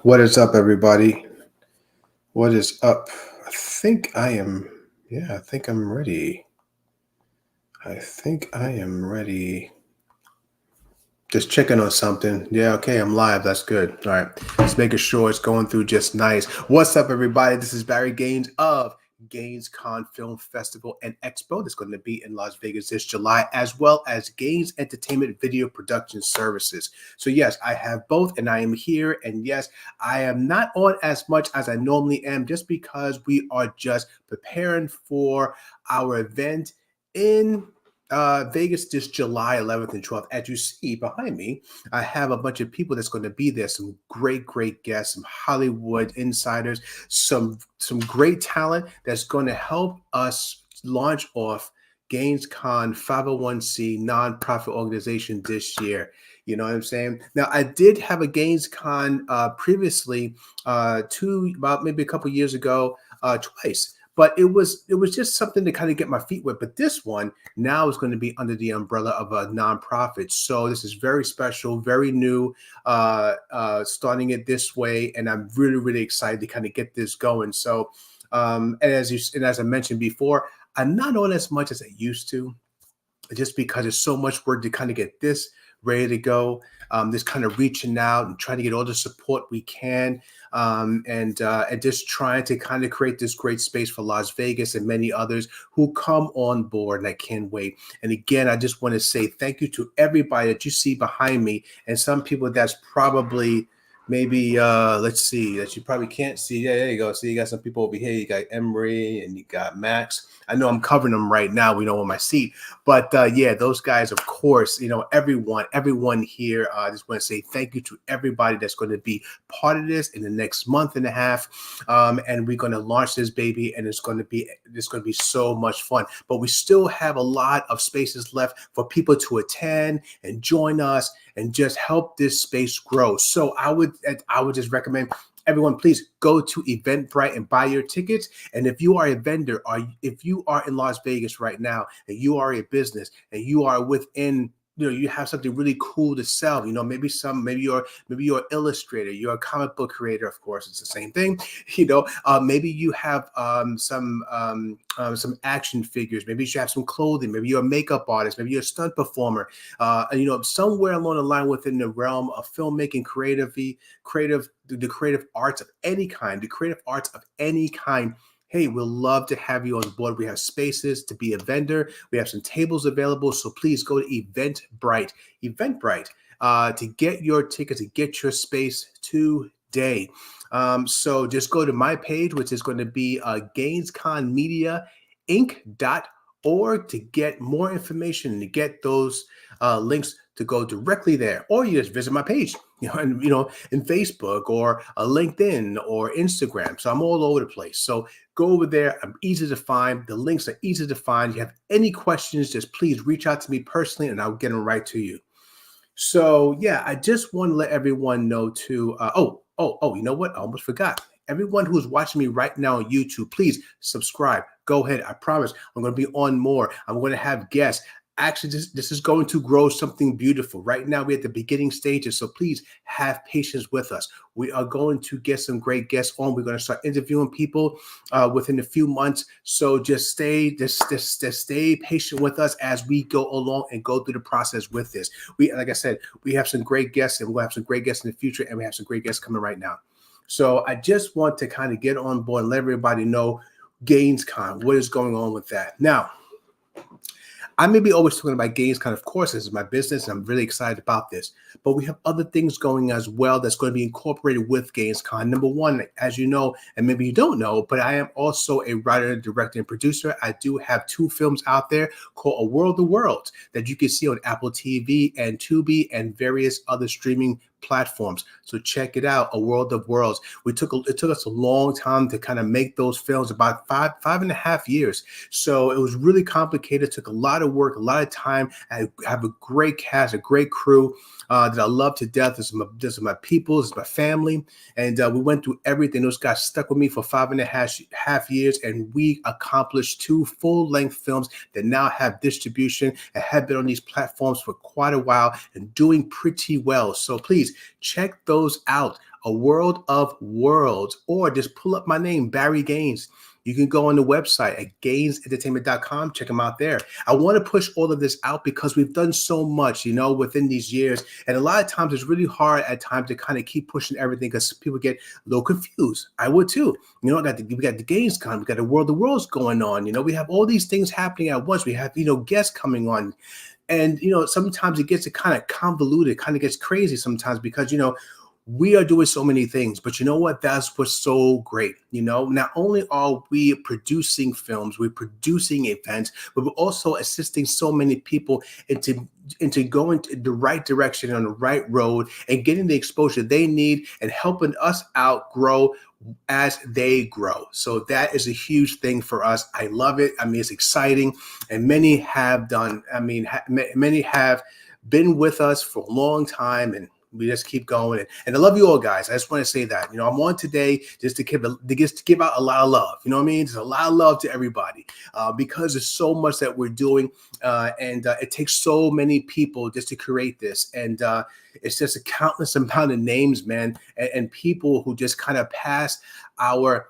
What is up, everybody? What is up? I think I am, yeah, I think I'm ready. I think I am ready. Just checking on something. Yeah, okay, I'm live. That's good. All right, just making sure it's going through just nice. What's up, everybody? This is Barry Gaines of GainesCon Film Festival and Expo that's going to be in Las Vegas this July, as well as Gaines Entertainment Video Production Services. So yes, I have both, and I am here. And yes, I am not on as much as I normally am, just because we are just preparing for our event in Vegas this July 11th and 12th. As you see behind me, I have a bunch of people that's going to be there. Some great guests, some Hollywood insiders, some great talent that's going to help us launch off GainesCon 501c nonprofit organization this year. You know what I'm saying? Now, I did have a GainesCon previously, about maybe a couple years ago, twice. But it was just something to kind of get my feet wet. But this one now is going to be under the umbrella of a nonprofit. So this is very special, very new, starting it this way. And I'm really excited to kind of get this going. So, as I mentioned before, I'm not on as much as I used to, just because there's so much work to kind of get this ready to go. Just kind of reaching out and trying to get all the support we can, and just trying to kind of create this great space for Las Vegas and many others who come on board. And I can't wait. And again, I just want to say thank you to everybody that you see behind me, and some people that's probably maybe let's see, that you probably can't see. Yeah, there you go. See, you got some people over here. You got Emery and you got Max. I know I'm covering them right now. We know on my seat, but yeah, those guys, of course, everyone here. I just want to say thank you to everybody that's going to be part of this in the next month and a half, and we're going to launch this baby, and it's going to be so much fun. But we still have a lot of spaces left for people to attend and join us and just help this space grow. So I would just recommend everyone, please go to Eventbrite and buy your tickets. And if you are a vendor, or if you are in Las Vegas right now and you are a business and you are within, you have something really cool to sell, maybe you're an illustrator, you're a comic book creator, of course, it's the same thing, maybe you have some action figures, maybe you have some clothing, maybe you're a makeup artist, maybe you're a stunt performer, somewhere along the line within the realm of filmmaking, the creative arts of any kind. Hey, we'll love to have you on board. We have spaces to be a vendor. We have some tables available. So please go to Eventbrite to get your tickets, to get your space today. So just go to my page, which is going to be GainesConMediaInc.org, to get more information and to get those links to go directly there. Or you just visit my page, in Facebook or LinkedIn or Instagram. So I'm all over the place. So go over there. I'm easy to find. The links are easy to find. If you have any questions, just please reach out to me personally and I'll get them right to you. So yeah, I just want to let everyone know too. You know what? I almost forgot. Everyone who's watching me right now on YouTube, please subscribe. Go ahead. I promise I'm going to be on more. I'm going to have guests. Actually, this is going to grow something beautiful. Right now, we're at the beginning stages, so please have patience with us. We are going to get some great guests on. We're going to start interviewing people within a few months. So just stay patient with us as we go along and go through the process with this. Like I said, we have some great guests, and we'll have some great guests in the future, and we have some great guests coming right now. So I just want to kind of get on board and let everybody know GainesCon, what is going on with that. Now, I may be always talking about GainesCon, of course, this is my business, and I'm really excited about this. But we have other things going as well that's going to be incorporated with GainesCon. Number one, as you know, and maybe you don't know, but I am also a writer, director, and producer. I do have 2 films out there called A World of Worlds that you can see on Apple TV and Tubi and various other streaming platforms. So check it out, A World of Worlds. It took us a long time to kind of make those films, about five and a half years. So it was really complicated. It took a lot of work, a lot of time. I have a great cast, a great crew that I love to death. This is my people, this is my family. And we went through everything. Those guys stuck with me for 5.5 years, and we accomplished 2 full-length films that now have distribution and have been on these platforms for quite a while and doing pretty well. So please, please check those out. A World of Worlds, or just pull up my name, Barry Gaines. You can go on the website at gainesentertainment.com. Check them out there. I want to push all of this out because we've done so much, within these years. And a lot of times it's really hard at times to kind of keep pushing everything because people get a little confused. I would too. We got the GainesCon, we got the World of Worlds going on. We have all these things happening at once. We have, guests coming on. And, sometimes it gets kind of convoluted, kind of gets crazy sometimes because, we are doing so many things, but you know what? That's what's so great. Not only are we producing films, we're producing events, but we're also assisting so many people into going in the right direction on the right road and getting the exposure they need and helping us out grow as they grow. So that is a huge thing for us. I love it. I mean, it's exciting, and many have done. I mean, many have been with us for a long time, and we just keep going. And I love you all, guys. I just want to say that, I'm on today just to give out a lot of love. You know what I mean? There's a lot of love to everybody because there's so much that we're doing. And it takes so many people just to create this. And it's just a countless amount of names, man, and people who just kind of pass our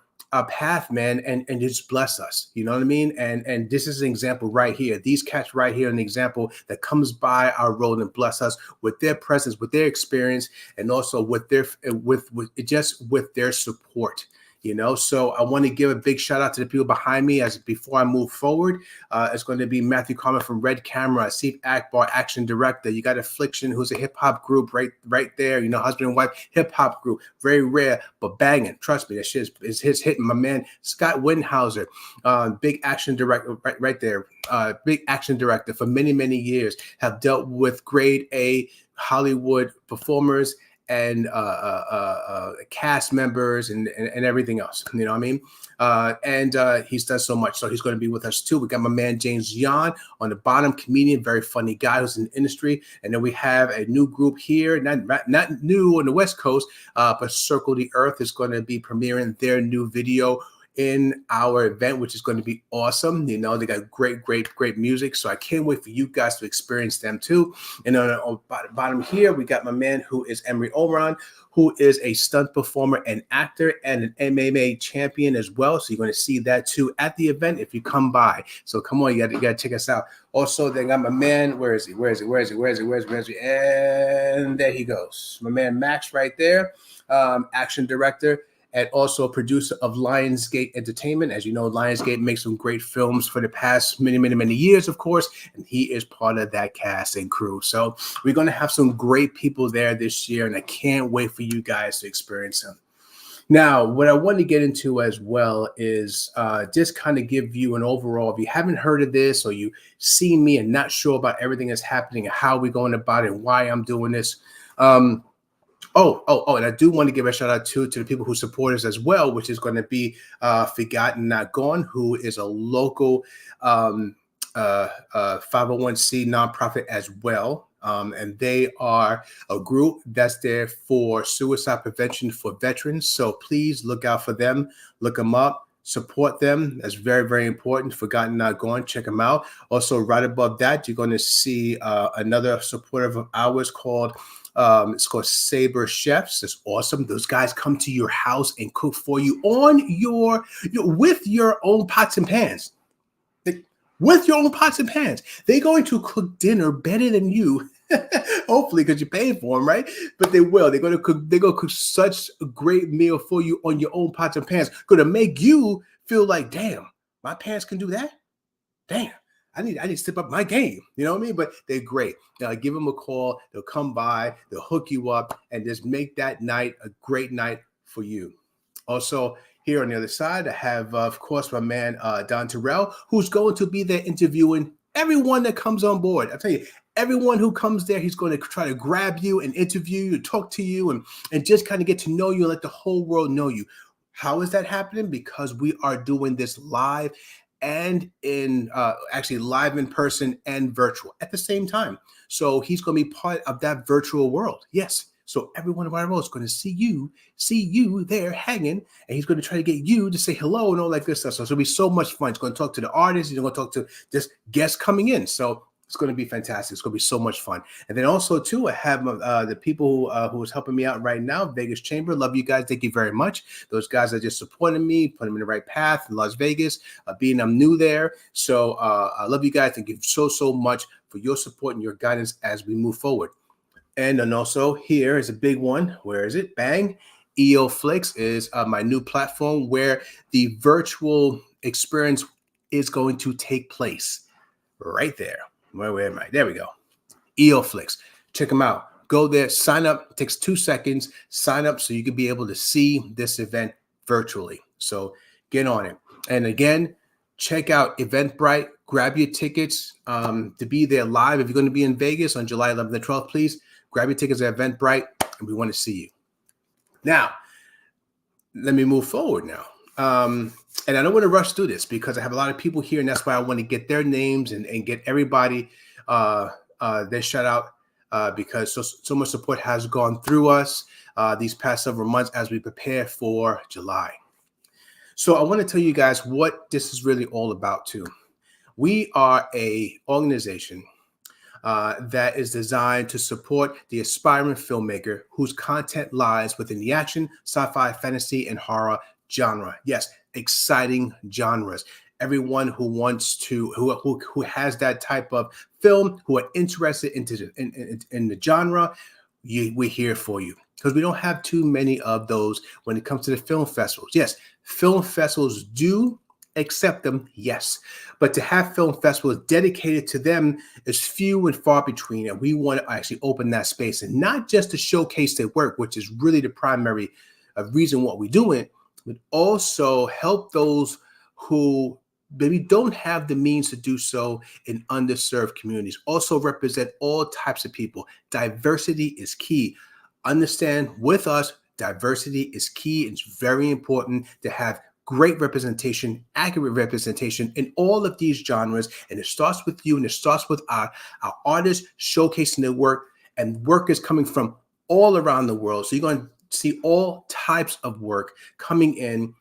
path, man, and just bless us. You know what I mean? And this is an example right here. These cats right here, an example that comes by our road and bless us with their presence, with their experience, and also with their with their support. So I want to give a big shout out to the people behind me as before I move forward. It's going to be Matthew Carmen from Red Camera, Steve Akbar, Action Director. You got Affliction, who's a hip hop group right there. Husband and wife hip hop group, very rare but banging. Trust me, that shit is hitting. My man Scott Windhauser, big action director right there. Big action director for many years. Have dealt with grade A Hollywood performers and cast members and everything else. You know what I mean? And he's done so much. So he's going to be with us too. We got my man James Yan on the bottom, comedian, very funny guy who's in the industry. And then we have a new group here, not new on the West Coast, but Circle the Earth is going to be premiering their new video in our event, which is going to be awesome. They got great music. So I can't wait for you guys to experience them too. And on the bottom here, we got my man who is Emery Oran, who is a stunt performer and actor and an MMA champion as well. So you're going to see that too at the event if you come by. So come on, you got to check us out. Also, they got my man. Where is he? And there he goes. My man Max right there, action director, and also a producer of Lionsgate Entertainment. As you know, Lionsgate makes some great films for the past many years, of course, and he is part of that cast and crew. So we're going to have some great people there this year, and I can't wait for you guys to experience them. Now, what I want to get into as well is just kind of give you an overall, if you haven't heard of this or you see me and not sure about everything that's happening and how we're going about it and why I'm doing this, and I do want to give a shout out to the people who support us as well, which is going to be Forgotten Not Gone, who is a local 501c nonprofit as well. And they are a group that's there for suicide prevention for veterans. So please look out for them, look them up. Support them. That's very important. Forgotten Not Gone. Check them out. Also, right above that, you're going to see another supporter of ours called it's called Saber Chefs. It's awesome. Those guys come to your house and cook for you on with your own pots and pans. With your own pots and pans. They're going to cook dinner better than you. Hopefully, because you're paying for them, right? But they will. They're going to cook such a great meal for you on your own pots and pans. Going to make you feel like, damn, my pans can do that? Damn. I need to step up my game. You know what I mean? But they're great. Give them a call. They'll come by. They'll hook you up and just make that night a great night for you. Also, here on the other side, I have, of course, my man, Don Terrell, who's going to be there interviewing everyone that comes on board. I tell you, everyone who comes there, he's going to try to grab you and interview you, talk to you, and just kind of get to know you and let the whole world know you. How is that happening? Because we are doing this live and actually live in person and virtual at the same time. So he's going to be part of that virtual world. Yes. So everyone in our world is going to see you there hanging, and he's going to try to get you to say hello and all that good stuff. So it'll be so much fun. He's going to talk to the artists. He's going to talk to just guests coming in. So It's going to be fantastic. It's going to be so much fun. And then also too, I have the people who is helping me out right now, Vegas Chamber. Love you guys. Thank you very much. Those guys are just supporting me, putting me in the right path in Las Vegas, being I'm new there. So I love you guys. Thank you so much for your support and your guidance as we move forward. And then also here is a big one. Where is it? Bang. EOFlix is my new platform where the virtual experience is going to take place right there. Where am I? There we go. EOFlix. Check them out. Go there, sign up. It takes 2 seconds. Sign up so you can be able to see this event virtually. So get on it. And again, check out Eventbrite. Grab your tickets to be there live. If you're going to be in Vegas on July 11th and 12th, please grab your tickets at Eventbrite, and we want to see you. Now, let me move forward now. And I don't want to rush through this because I have a lot of people here, and that's why I want to get their names and get everybody their shout out because so much support has gone through us these past several months as we prepare for July. So I want to tell you guys what this is really all about too. We are a organization that is designed to support the aspiring filmmaker whose content lies within the action, sci-fi, fantasy, and horror genre. Yes, exciting genres. Everyone who wants to, who has that type of film, who are interested in the genre, we're here for you. Because we don't have too many of those when it comes to the film festivals. Yes, film festivals do accept them, yes. But to have film festivals dedicated to them is few and far between. And we want to actually open that space and not just to showcase their work, which is really the primary reason what we're doing, but also help those who maybe don't have the means to do so in underserved communities. Also represent all types of people. Diversity is key. Understand with us, diversity is key. It's very important to have great representation, accurate representation in all of these genres. And it starts with you, and it starts with our artists showcasing their work, and work is coming from all around the world. So you're going to see all types of work coming in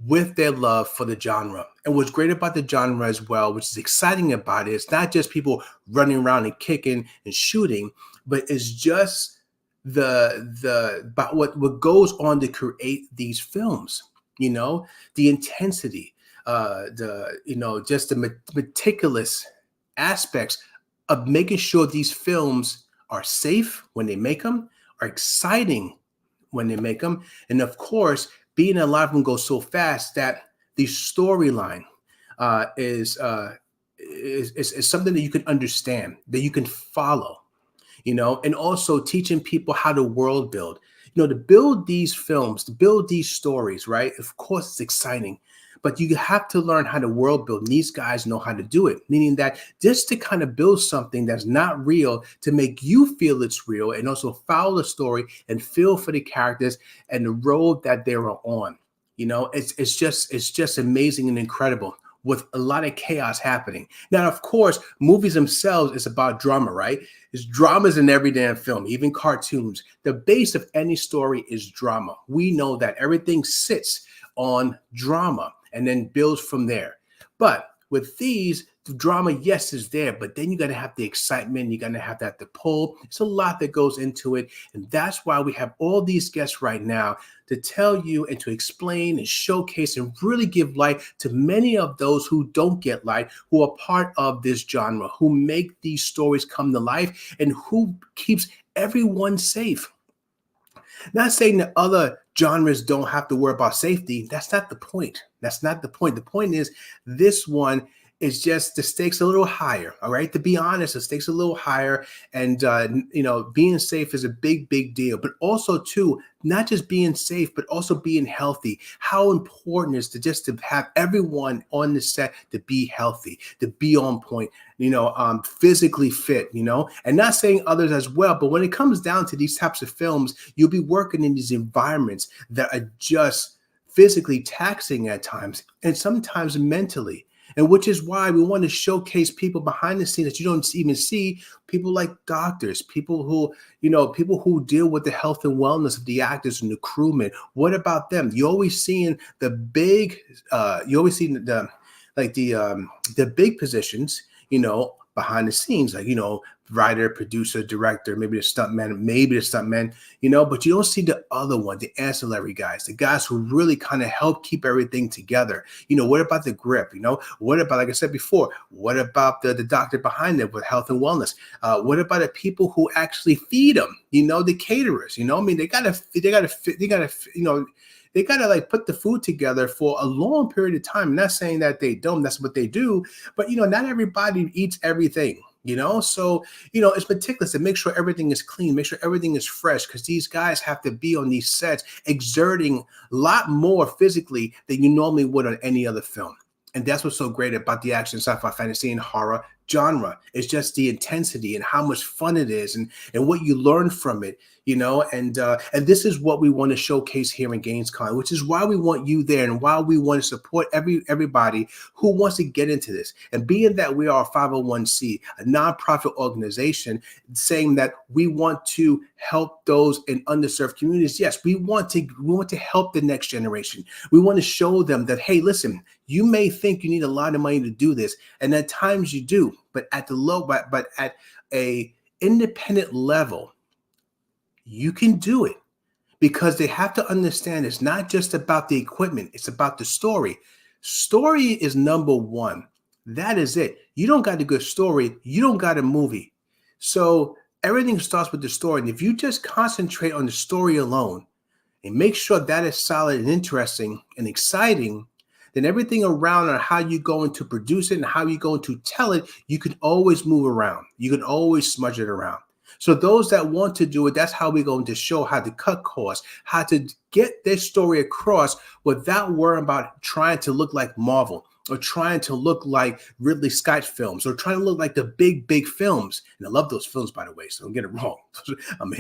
with their love for the genre. And what's great about the genre as well, which is exciting about it, it's not just people running around and kicking and shooting, but it's just about what goes on to create these films. You know, the intensity, just the meticulous aspects of making sure these films are safe when they make them, are exciting when they make them, and of course, being a lot of them go so fast that the storyline is something that you can understand, that you can follow, and also teaching people how to world build. To build these films, to build these stories, right? Of course, it's exciting, but you have to learn how to world build. And these guys know how to do it, meaning that just to kind of build something that's not real to make you feel it's real, and also follow the story and feel for the characters and the road that they're on. It's just amazing and incredible, with a lot of chaos happening. Now, of course, movies themselves is about drama, right? It's dramas in every damn film, even cartoons. The base of any story is drama. We know that everything sits on drama and then builds from there. But with these, the drama, yes, is there, but then you got to have the excitement. You got to have that the pull. It's a lot that goes into it. And that's why we have all these guests right now to tell you and to explain and showcase and really give light to many of those who don't get light, who are part of this genre, who make these stories come to life, and who keeps everyone safe. Not saying that other genres don't have to worry about safety. That's not the point. That's not the point. The point is this one is just the stakes a little higher. All right. To be honest, the stakes a little higher. And, being safe is a big, big deal. But also, too, not just being safe, but also being healthy. How important is to have everyone on the set to be healthy, to be on point, physically fit, and not saying others as well. But when it comes down to these types of films, you'll be working in these environments that are just physically taxing at times, and sometimes mentally. And which is why we want to showcase people behind the scenes that you don't even see, people like doctors, people who deal with the health and wellness of the actors and the crewmen. What about them? You're always seeing the big, the big positions, behind the scenes, like, writer, producer, director, maybe the stuntman, but you don't see the other one, the ancillary guys, the guys who really kind of help keep everything together. What about the grip? What about, like I said before, what about the doctor behind it with health and wellness? What about the people who actually feed them? The caterers. I mean, they gotta like put the food together for a long period of time. I'm not saying that they don't, that's what they do, but not everybody eats everything, so it's meticulous to make sure everything is clean, make sure everything is fresh, because these guys have to be on these sets exerting a lot more physically than you normally would on any other film. And that's what's so great about the action, sci-fi, fantasy, and horror genre. It's just the intensity and how much fun it is, and what you learn from it, and this is what we want to showcase here in GainesCon, which is why we want you there and why we want to support everybody who wants to get into this. And being that we are a 501c, a nonprofit organization, saying that we want to help those in underserved communities. Yes, we want to help the next generation. We want to show them that, hey, listen, you may think you need a lot of money to do this, and at times you do, but at a independent level, you can do it, because they have to understand it's not just about the equipment, it's about the story. Story is number one. That is it. You don't got a good story, you don't got a movie. So everything starts with the story. And if you just concentrate on the story alone and make sure that is solid and interesting and exciting, then everything around on how you're going to produce it and how you're going to tell it, you can always move around. You can always smudge it around. So those that want to do it, that's how we're going to show how to cut costs, how to get this story across without worrying about trying to look like Marvel or trying to look like Ridley Scott films or trying to look like the big films. And I love those films, by the way, so don't get it wrong. I'm a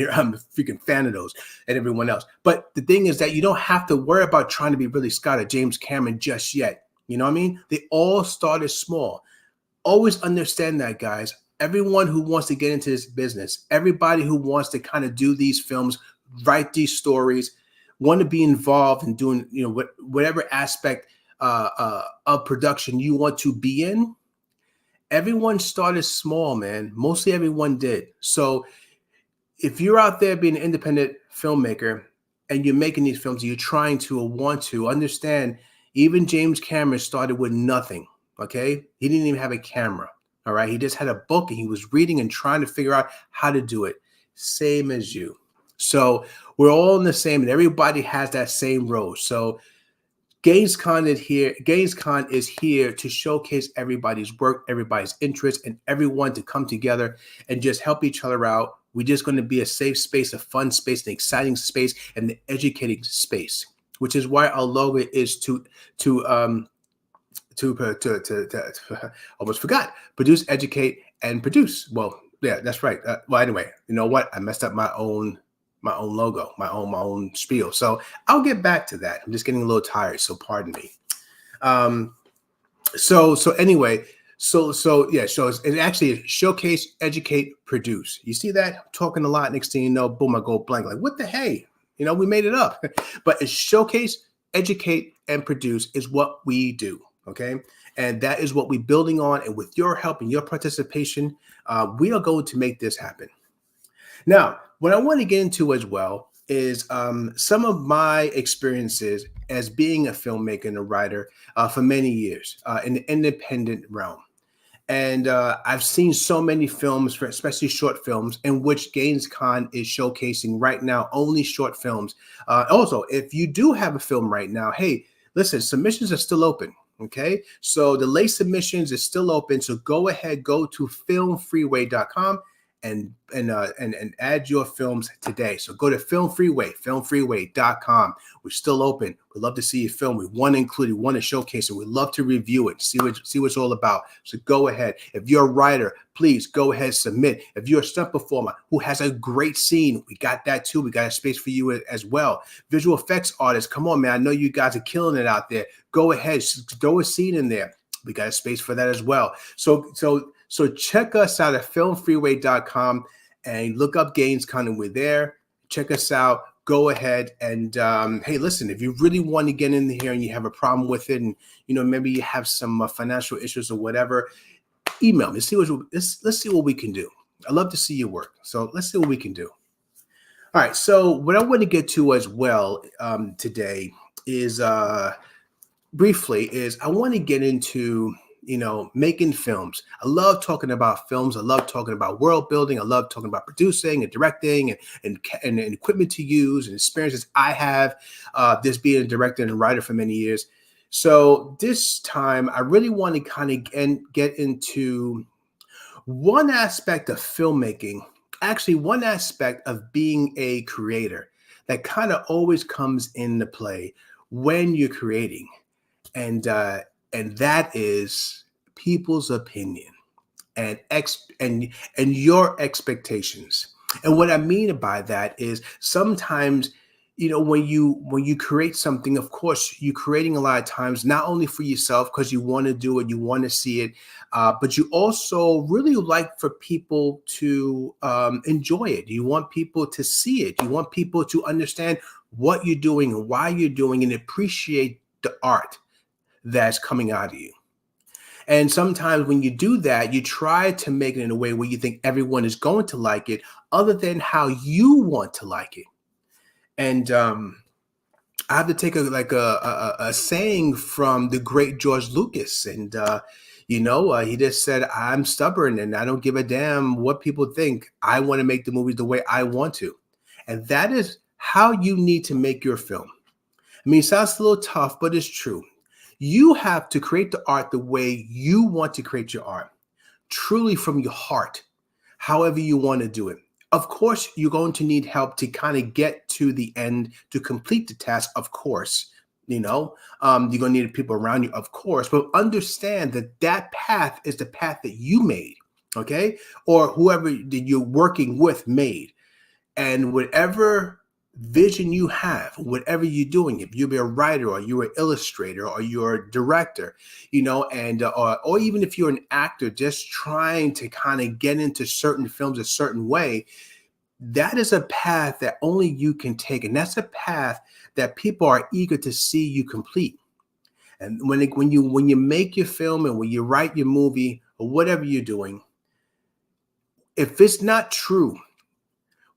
freaking fan of those and everyone else. But the thing is that you don't have to worry about trying to be Ridley Scott or James Cameron just yet. You know what I mean? They all started small. Always understand that, guys. Everyone who wants to get into this business, everybody who wants to kind of do these films, write these stories, want to be involved in doing, whatever aspect of production you want to be in, everyone started small, man. Mostly everyone did. So if you're out there being an independent filmmaker and you're making these films, you're trying to or want to understand, even James Cameron started with nothing, okay? He didn't even have a camera. All right. He just had a book and he was reading and trying to figure out how to do it. Same as you. So we're all in the same, and everybody has that same road. So GainesCon is here. GainesCon is here to showcase everybody's work, everybody's interest, and everyone to come together and just help each other out. We're just going to be a safe space, a fun space, an exciting space, and an educating space, which is why our logo is to almost forgot, produce, educate, and produce. Well, yeah, that's right. Well, anyway, you know what? I messed up my own logo, my own spiel. So I'll get back to that. I'm just getting a little tired, so pardon me. So anyway, so it actually showcase, educate, produce. You see that? I'm talking a lot. Next thing you know, boom, I go blank. Like, what the hey? We made it up. But it's showcase, educate, and produce is what we do. Okay. And that is what we're building on. And with your help and your participation, we are going to make this happen. Now, what I want to get into as well is some of my experiences as being a filmmaker and a writer for many years in the independent realm. And I've seen so many films, especially short films, in which GainesCon is showcasing right now only short films. Also, if you do have a film right now, hey, listen, submissions are still open. Okay, so the late submissions is still open. So go ahead, go to filmfreeway.com and add your films today. So go to filmfreeway.com. We're still open. We'd love to see your film. We want to include it, want to showcase it. We'd love to review it, see what it's all about. So go ahead. If you're a writer, please go ahead, submit. If you're a stunt performer who has a great scene, we got that too. We got a space for you as well. Visual effects artists, come on, man. I know you guys are killing it out there. Go ahead, throw a scene in there. We got a space for that as well. So check us out at filmfreeway.com and look up GainesCon, and we're there. Check us out. Go ahead and hey, listen, if you really want to get in here and you have a problem with it, and maybe you have some financial issues or whatever, email me. Let's see what we can do. I love to see your work. So let's see what we can do. All right. So what I want to get to as well today is briefly is I want to get into making films. I love talking about films. I love talking about world building. I love talking about producing and directing and equipment to use and experiences I have. This being a director and a writer for many years. So this time I really want to kind of get into one aspect of filmmaking, actually one aspect of being a creator that kind of always comes into play when you're creating. And that is people's opinion and your expectations. And what I mean by that is sometimes, when you create something, of course, you're creating a lot of times not only for yourself because you want to do it, you want to see it, but you also really like for people to enjoy it. You want people to see it. You want people to understand what you're doing and why you're doing and appreciate the art that's coming out of you. And sometimes when you do that, you try to make it in a way where you think everyone is going to like it other than how you want to like it. And I have to take a saying from the great George Lucas. And, he just said, I'm stubborn and I don't give a damn what people think. I want to make the movies the way I want to. And that is how you need to make your film. I mean, it sounds a little tough, but it's true. You have to create the art the way you want to create your art, truly from your heart, however you want to do it. Of course, you're going to need help to kind of get to the end, to complete the task, of course. You're going to need people around you, of course, but understand that path is the path that you made, okay? Or whoever that you're working with made. And whatever vision you have, whatever you're doing, if you're a writer or you're an illustrator or you're a director, or even if you're an actor just trying to kind of get into certain films a certain way, that is a path that only you can take. And that's a path that people are eager to see you complete. And when you make your film and when you write your movie or whatever you're doing, if it's not true,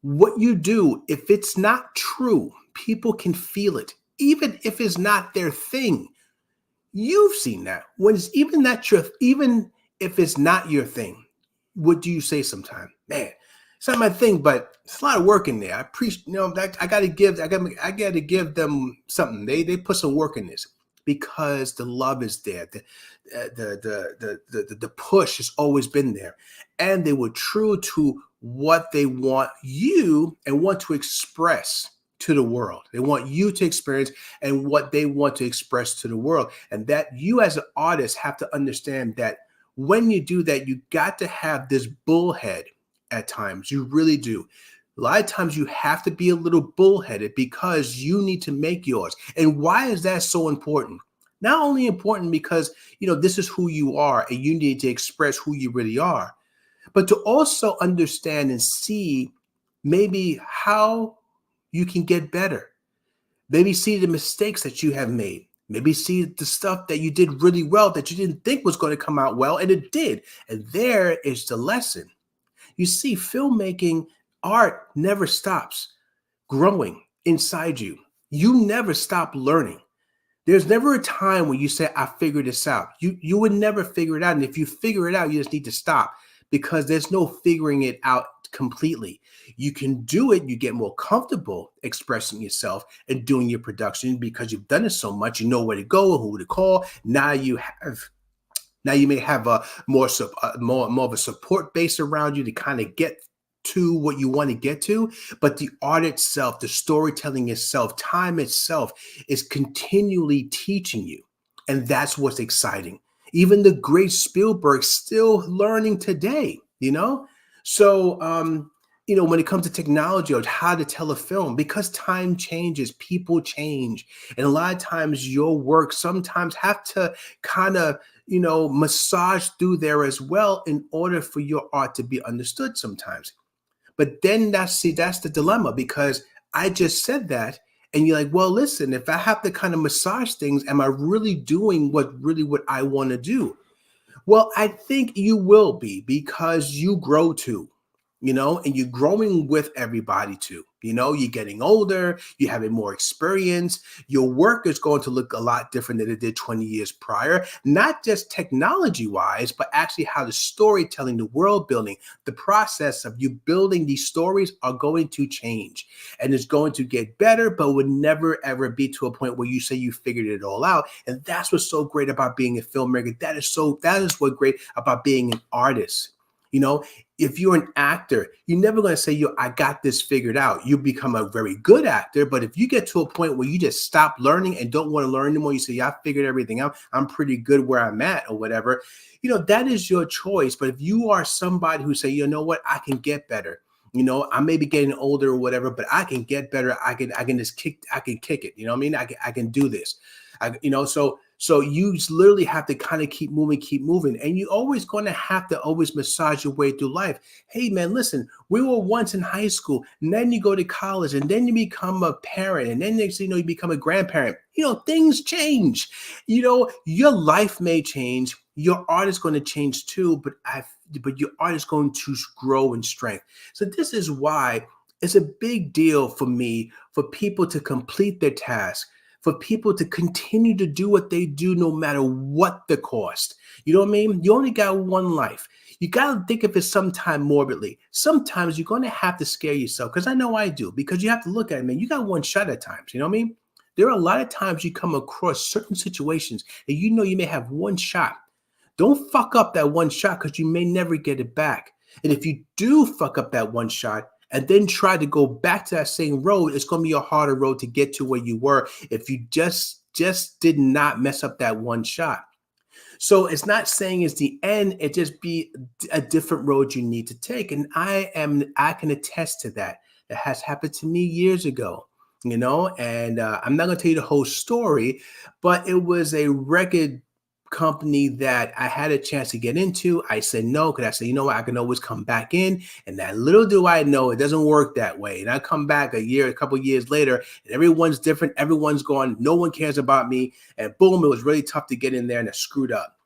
what you do, if it's not true, people can feel it, even if it's not their thing. You've seen that even if it's not your thing. What do you say sometimes? Man, it's not my thing, but it's a lot of work in there. I appreciate, I got to give them something. They put some work in this because the love is there. The push has always been there, and they were true to what they want you and want to express to the world. They want you to experience and what they want to express to the world. And that you as an artist have to understand that when you do that, you got to have this bullhead at times. You really do. A lot of times you have to be a little bullheaded because you need to make yours. And why is that so important? Not only important because, this is who you are and you need to express who you really are, but to also understand and see maybe how you can get better. Maybe see the mistakes that you have made. Maybe see the stuff that you did really well that you didn't think was going to come out well, and it did. And there is the lesson. You see, filmmaking, art never stops growing inside you. You never stop learning. There's never a time when you say, I figured this out. You would never figure it out. And if you figure it out, you just need to stop because there's no figuring it out completely. You can do it. You get more comfortable expressing yourself and doing your production because you've done it so much. You know where to go and who to call. Now you may have a more of a support base around you to kind of get to what you want to get to, but the art itself, the storytelling itself, time itself is continually teaching you. And that's what's exciting. Even the great Spielberg still learning today, So, when it comes to technology or how to tell a film, because time changes, people change. And a lot of times your work sometimes have to kind of, massage through there as well in order for your art to be understood sometimes. But then that's the dilemma because I just said that. And you're like, well, listen, if I have to kind of massage things, am I really doing what I want to do? Well, I think you will be because you grow too, and you're growing with everybody too. You're getting older, you're having more experience. Your work is going to look a lot different than it did 20 years prior, not just technology wise, but actually how the storytelling, the world building, the process of you building these stories are going to change. And it's going to get better, but would never ever be to a point where you say you figured it all out. And that's what's so great about being a filmmaker. That is what great about being an artist. You know, if you're an actor, you're never going to say, "Yo, I got this figured out." You become a very good actor, but if you get to a point where you just stop learning and don't want to learn anymore, you say, "Yeah, I figured everything out. I'm pretty good where I'm at," or whatever. That is your choice. But if you are somebody who say, "You know what, I can get better." I may be getting older or whatever, but I can get better. I can just kick it. You know what I mean? I can do this. So you just literally have to kind of keep moving. And you're always going to have to always massage your way through life. Hey man, listen, we were once in high school, and then you go to college, and then you become a parent, and then next thing you know, you become a grandparent. Things change. Your life may change. Your art is going to change too, but your art is going to grow in strength. So this is why it's a big deal for me for people to complete their task, for people to continue to do what they do no matter what the cost. You know what I mean? You only got one life. You got to think of it sometime morbidly. Sometimes you're going to have to scare yourself, because I know I do, because you have to look at it, man. You got one shot at times. You know what I mean? There are a lot of times you come across certain situations and you may have one shot. Don't fuck up that one shot, because you may never get it back. And if you do fuck up that one shot and then try to go back to that same road, it's going to be a harder road to get to where you were if you just did not mess up that one shot. So it's not saying it's the end, it just be a different road you need to take. And I can attest to that. That has happened to me years ago, and I'm not going to tell you the whole story, but it was a record company that I had a chance to get into. I said no, because I said, you know what, I can always come back in. And that little do I know, it doesn't work that way. And I come back a couple years later, and everyone's different. Everyone's gone. No one cares about me. And boom, it was really tough to get in there, and I screwed up.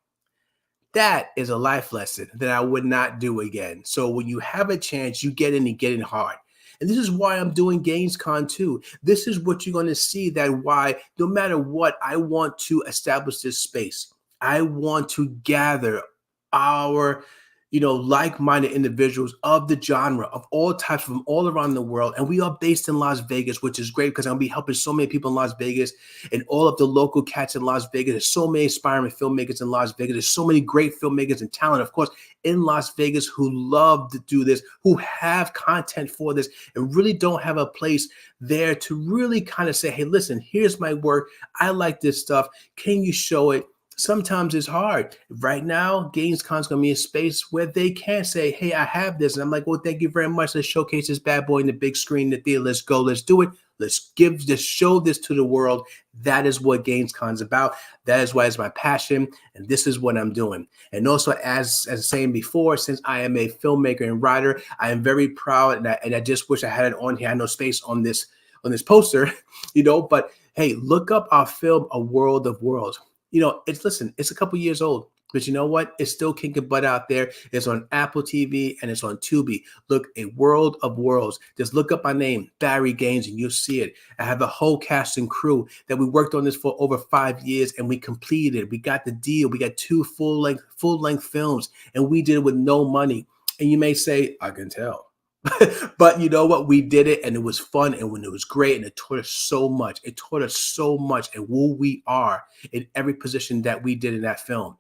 That is a life lesson that I would not do again. So when you have a chance, you get in and get in hard. And this is why I'm doing GainesCon too. This is what you're going to see, that why no matter what, I want to establish this space. I want to gather our like-minded individuals of the genre, of all types, from all around the world. And we are based in Las Vegas, which is great, because I'm going to be helping so many people in Las Vegas and all of the local cats in Las Vegas. There's so many aspiring filmmakers in Las Vegas. There's so many great filmmakers and talent, of course, in Las Vegas, who love to do this, who have content for this, and really don't have a place there to really kind of say, hey, listen, here's my work. I like this stuff. Can you show it? Sometimes it's hard. Right now, GainesCon is going to be a space where they can say, hey, I have this. And I'm like, well, thank you very much. Let's showcase this bad boy in the big screen, the theater. Let's go. Let's do it. Let's show this to the world. That is what GainesCon is about. That is why it's my passion. And this is what I'm doing. And also, as I was saying before, since I am a filmmaker and writer, I am very proud. And I just wish I had it on here. I had no space on this poster, but hey, look up our film, A World of Worlds. It's a couple years old, but you know what? It's still kicking butt out there. It's on Apple TV and it's on Tubi. Look, A World of Worlds. Just look up my name, Barry Gaines, and you'll see it. I have a whole cast and crew that we worked on this for over 5 years, and we completed it. We got the deal. We got 2 full-length films, and we did it with no money. And you may say, I can tell. But you know what? We did it, and it was fun, and when it was great, and it taught us so much. It taught us so much and who we are in every position that we did in that film.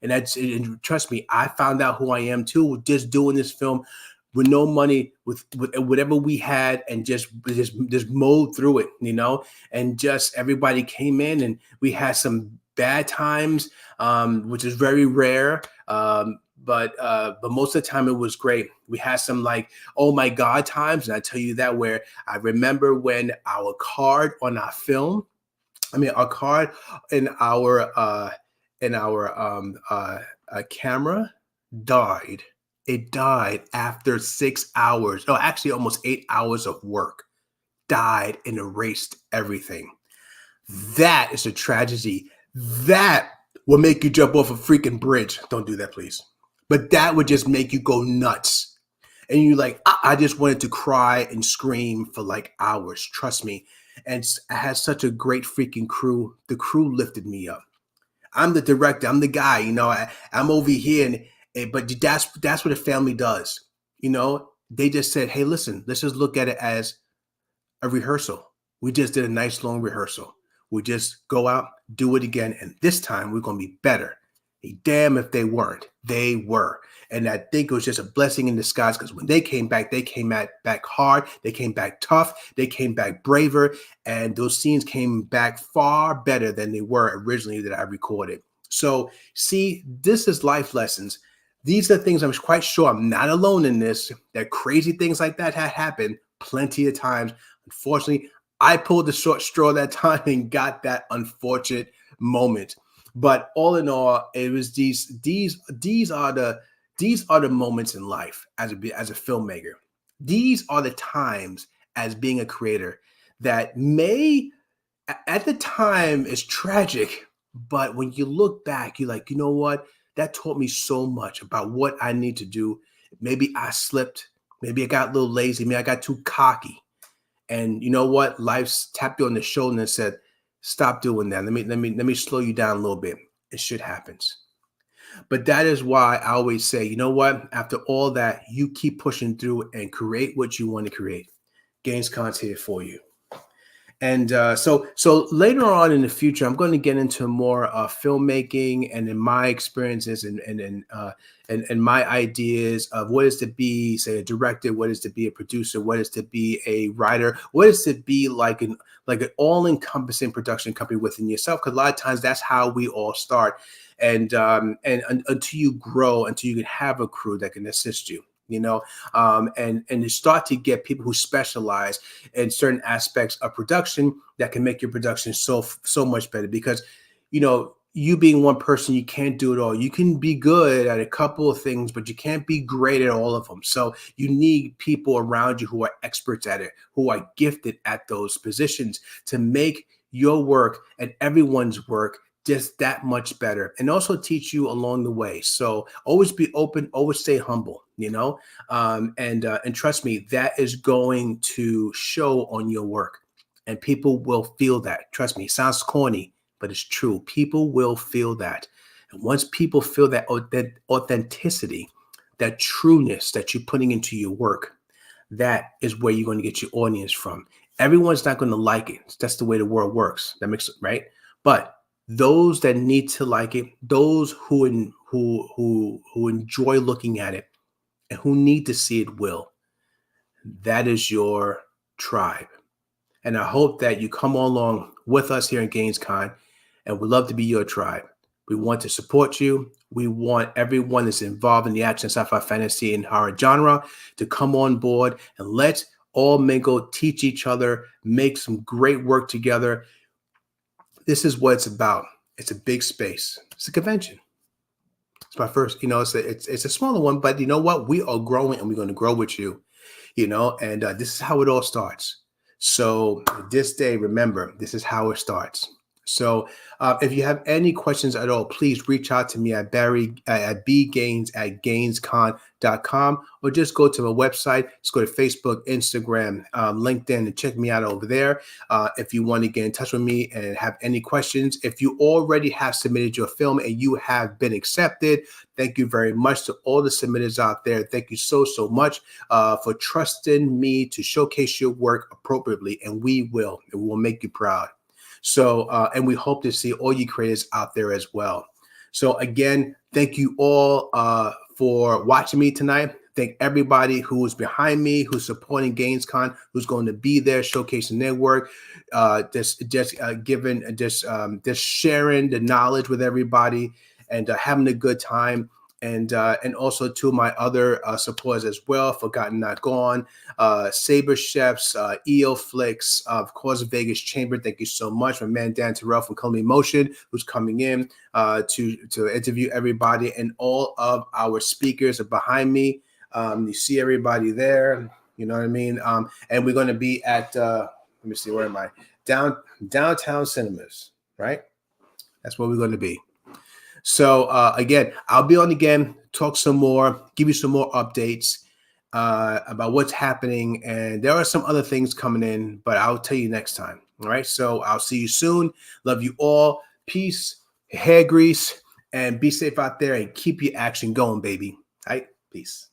And trust me, I found out who I am too, just doing this film with no money, with whatever we had, and just mowed through it, and just everybody came in, and we had some bad times, which is very rare. But most of the time it was great. We had some oh my God times, and I tell you that, where I remember when our card on our film, our card in our camera died. It died after 6 hours. No, actually almost 8 hours of work. Died and erased everything. That is a tragedy. That will make you jump off a freaking bridge. Don't do that, please. But that would just make you go nuts. And you're like, I just wanted to cry and scream for like hours. Trust me. And I had such a great freaking crew. The crew lifted me up. I'm the director. I'm the guy. I'm over here, but that's what a family does. They just said, hey, listen, let's just look at it as a rehearsal. We just did a nice long rehearsal. We just go out, do it again, and this time we're going to be better. Damn if they weren't. They were. And I think it was just a blessing in disguise, because when they came back back hard. They came back tough. They came back braver. And those scenes came back far better than they were originally that I recorded. So see, this is life lessons. These are things I'm quite sure I'm not alone in this, that crazy things like that had happened plenty of times. Unfortunately, I pulled the short straw that time and got that unfortunate moment. But all in all, it was these are the moments in life as a filmmaker. These are the times as being a creator that may at the time is tragic, but when you look back, you're like, you know what? That taught me so much about what I need to do. Maybe I slipped. Maybe I got a little lazy. Maybe I got too cocky. And you know what? Life's tapped you on the shoulder and said, stop doing that. Let me slow you down a little bit. And shit happens. But that is why I always say, you know what? After all that, you keep pushing through and create what you want to create. GainesCon's here for you. And so later on in the future, I'm going to get into more filmmaking and in my experiences and my ideas of what is to be, say, a director, what is to be a producer, what is to be a writer, what is to be like an all-encompassing production company within yourself. Because a lot of times that's how we all start, and until you grow, until you can have a crew that can assist you. And you start to get people who specialize in certain aspects of production that can make your production so much better. Because, you being one person, you can't do it all. You can be good at a couple of things, but you can't be great at all of them. So you need people around you who are experts at it, who are gifted at those positions to make your work and everyone's work just that much better, and also teach you along the way. So always be open, always stay humble, and trust me, that is going to show on your work, and people will feel that. Trust me, it sounds corny, but it's true. People will feel that. And once people feel that authenticity, that trueness that you're putting into your work, that is where you're going to get your audience from. Everyone's not going to like it. That's the way the world works. That makes it right. But those that need to like it, those who enjoy looking at it and who need to see it will. That is your tribe. And I hope that you come along with us here in GainesCon, and we'd love to be your tribe. We want to support you. We want everyone that's involved in the action, sci-fi, fantasy, and horror genre to come on board, and let's all mingle, teach each other, make some great work together. This is what it's about. It's a big space. It's a convention. It's my first, it's a smaller one, but you know what? We are growing, and we're going to grow with you, and this is how it all starts. So this day, remember, this is how it starts. So if you have any questions at all, please reach out to me at bgaines@gainescon.com, or just go to my website. Just go to Facebook, Instagram, LinkedIn, and check me out over there. If you want to get in touch with me and have any questions, if you already have submitted your film and you have been accepted, thank you very much to all the submitters out there. Thank you so much for trusting me to showcase your work appropriately, and we will make you proud. So, and we hope to see all you creators out there as well. So again, thank you all for watching me tonight. Thank everybody who's behind me, who's supporting GainesCon, who's going to be there showcasing their work, just sharing the knowledge with everybody, and having a good time. And also to my other supporters as well, Forgotten Not Gone, Saber Chefs, EO Flicks, of course, Vegas Chamber. Thank you so much. My man Dan Terrell from Columbia Motion, who's coming in to interview everybody, and all of our speakers are behind me. You see everybody there. You know what I mean? And we're going to be at let me see, where am I? Downtown Cinemas, right? That's where we're going to be. So again, I'll be on again, talk some more, give you some more updates about what's happening. And there are some other things coming in, but I'll tell you next time. All right. So I'll see you soon. Love you all. Peace, hair grease, and be safe out there and keep your action going, baby. All right. Peace.